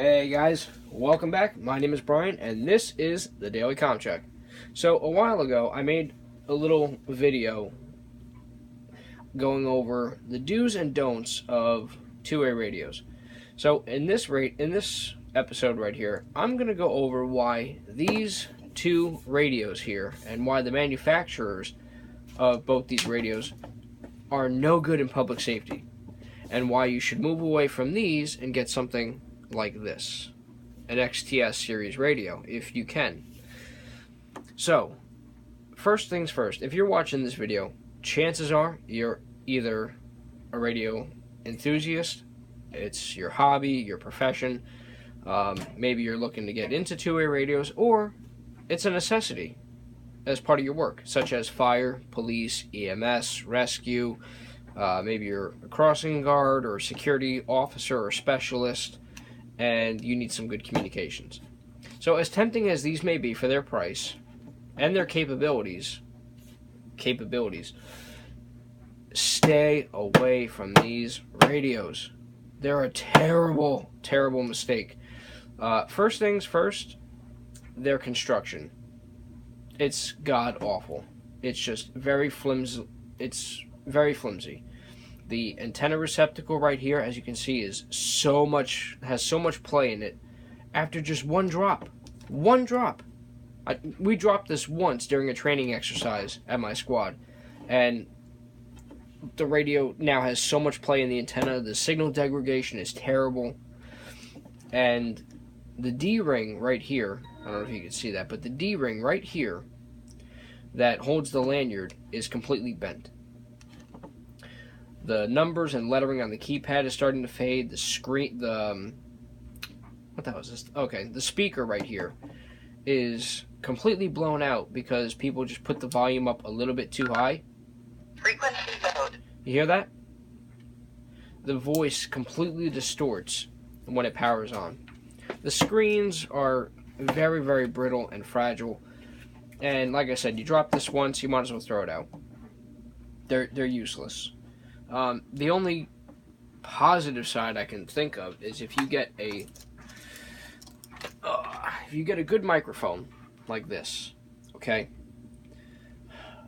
Hey guys, welcome back. My name is Brian, and this is the Daily Comm Check. So a while ago, I made a little video going over the do's and don'ts of two-way radios. So in this episode right here, I'm gonna go over why these two radios here and why the manufacturers of both these radios are no good in public safety, and why you should move away from these and get something like this, an XTS series radio, if you can. So, first things first, if you're watching this video, chances are you're either a radio enthusiast, it's your hobby, your profession, maybe you're looking to get into two-way radios, or it's a necessity as part of your work, such as fire, police, EMS, rescue, maybe you're a crossing guard or a security officer or specialist, and you need some good communications. So as tempting as these may be for their price and their capabilities, stay away from these radios. They're a terrible, terrible mistake. First things first, their construction. It's god-awful. It's just very flimsy. It's very flimsy. The antenna receptacle right here, as you can see, has so much play in it. After just one drop, we dropped this once during a training exercise at my squad, and the radio now has so much play in the antenna. The signal degradation is terrible, and the D-ring right here, I don't know if you can see that, but the D-ring right here that holds the lanyard is completely bent. The numbers and lettering on the keypad is starting to fade. The screen, what the hell is this? Okay, the speaker right here is completely blown out because people just put the volume up a little bit too high. Frequency mode. You hear that? The voice completely distorts when it powers on. The screens are very, very brittle and fragile. And like I said, you drop this once, you might as well throw it out. They're useless. The only positive side I can think of is if you get a good microphone like this, okay,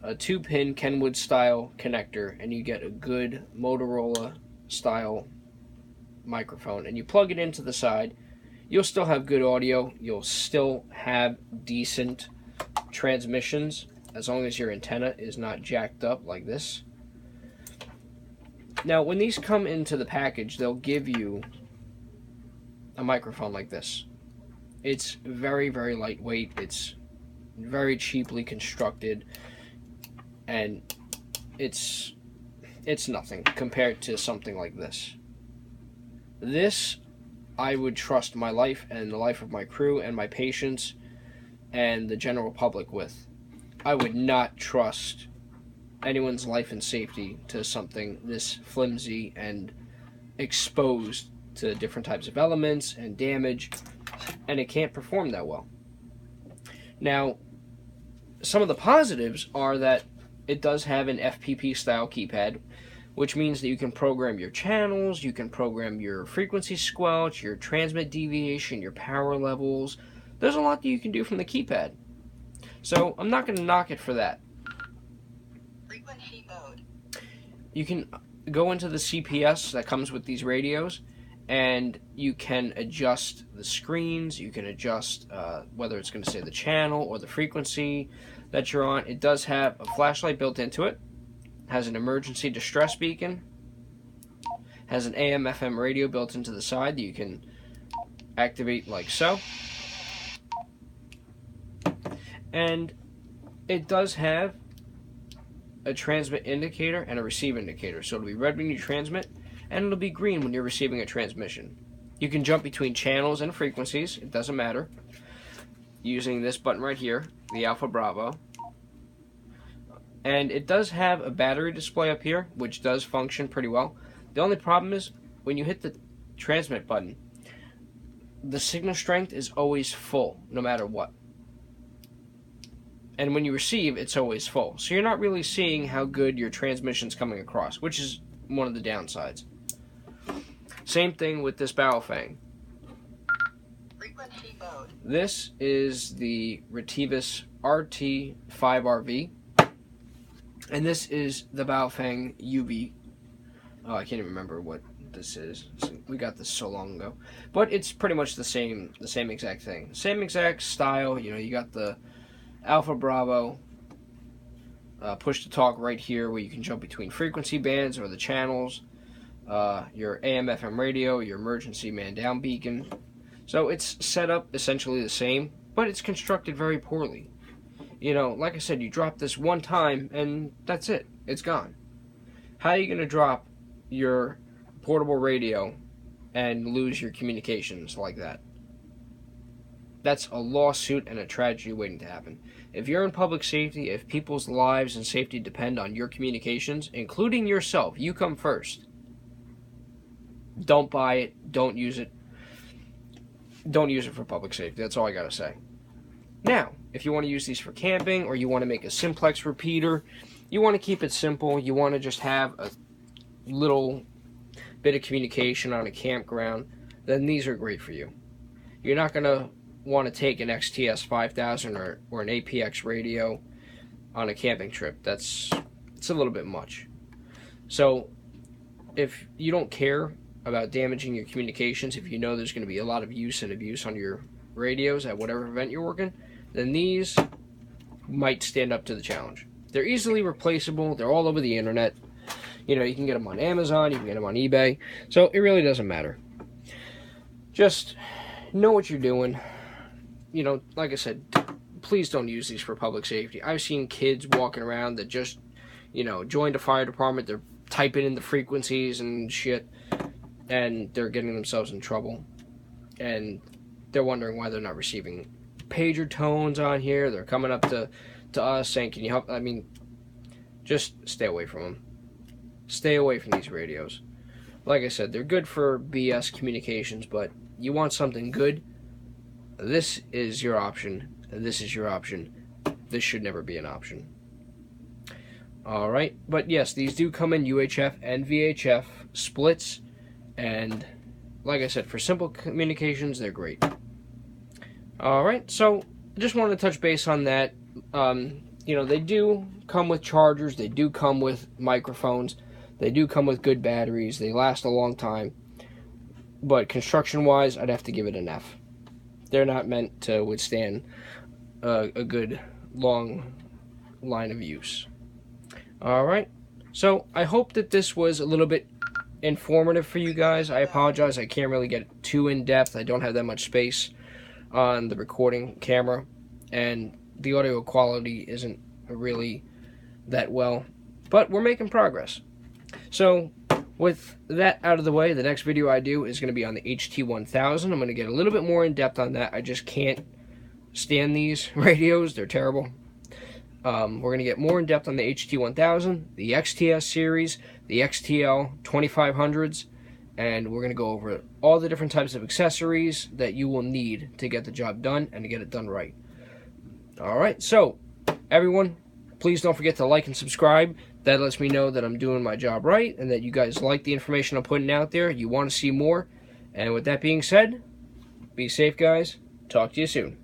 a 2-pin Kenwood style connector, and you get a good Motorola style microphone, and you plug it into the side, you'll still have good audio. You'll still have decent transmissions as long as your antenna is not jacked up like this. Now, when these come into the package, they'll give you a microphone like this. It's very, very lightweight. It's very cheaply constructed, and it's nothing compared to something like this. This, I would trust my life and the life of my crew and my patients and the general public with. I would not trust anyone's life and safety to something this flimsy and exposed to different types of elements and damage, and it can't perform that well. Now, some of the positives are that it does have an FPP style keypad, which means that you can program your channels, you can program your frequency squelch, your transmit deviation, your power levels. There's a lot that you can do from the keypad. So I'm not going to knock it for that. Frequency mode. You can go into the CPS that comes with these radios, and you can adjust the screens. You can adjust whether it's going to say the channel or the frequency that you're on. It does have a flashlight built into it. Has an emergency distress beacon. Has an AM/FM radio built into the side that you can activate like so. And it does have a transmit indicator and a receive indicator. So it'll be red when you transmit, and it'll be green when you're receiving a transmission. You can jump between channels and frequencies, it doesn't matter, using this button right here, the Alpha Bravo. And it does have a battery display up here, which does function pretty well. The only problem is, when you hit the transmit button, the signal strength is always full, no matter what. And when you receive, it's always full. So you're not really seeing how good your transmission's coming across, which is one of the downsides. Same thing with this Baofeng. mode. This is the Retevis RT5RV, and this is the Baofeng UV. Oh, I can't even remember what this is. We got this so long ago, but it's pretty much the same exact thing, same exact style. You know, you got the Alpha Bravo push to talk right here, where you can jump between frequency bands or the channels. Your AM/FM radio, your emergency man down beacon. So it's set up essentially the same, but it's constructed very poorly. You know, like I said, you drop this one time and that's it. It's gone. How are you going to drop your portable radio and lose your communications like that? That's a lawsuit and a tragedy waiting to happen. If you're in public safety, if people's lives and safety depend on your communications, including yourself, you come first. Don't buy it. Don't use it. Don't use it for public safety. That's all I gotta say. Now, if you want to use these for camping, or you want to make a simplex repeater, you want to keep it simple, you want to just have a little bit of communication on a campground, then these are great for you. You're not going to want to take an XTS 5000 or an APX radio on a camping trip. It's a little bit much. So, if you don't care about damaging your communications, if you know there's going to be a lot of use and abuse on your radios at whatever event you're working, then these might stand up to the challenge. They're easily replaceable. They're all over the internet. You know, you can get them on Amazon, you can get them on eBay. So it really doesn't matter. Just know what you're doing. You know, like I said, please don't use these for public safety. I've seen kids walking around that just, you know, joined a fire department. They're typing in the frequencies and shit, and they're getting themselves in trouble, and they're wondering why they're not receiving pager tones on here. They're coming up to us saying, can you help? I mean, just stay away from them. Stay away from these radios. Like I said, they're good for BS communications, but you want something good, this is your option. This is your option. This should never be an option. Alright, but yes, these do come in UHF and VHF splits, and like I said, for simple communications, they're great. Alright, so I just wanted to touch base on that. You know, they do come with chargers, they do come with microphones, they do come with good batteries, they last a long time, but construction-wise, I'd have to give it an F. They're not meant to withstand a good long line of use. Alright, so I hope that this was a little bit informative for you guys. I apologize, I can't really get too in-depth. I don't have that much space on the recording camera, and the audio quality isn't really that well, but we're making progress. So with that out of the way, the next video I do is going to be on the HT1000. I'm going to get a little bit more in depth on that. I just can't stand these radios. They're terrible. We're going to get more in depth on the HT1000, the XTS series, the XTL 2500s, and we're going to go over all the different types of accessories that you will need to get the job done and to get it done right. Alright, so everyone, please don't forget to like and subscribe. That lets me know that I'm doing my job right and that you guys like the information I'm putting out there. You want to see more. And with that being said, be safe, guys. Talk to you soon.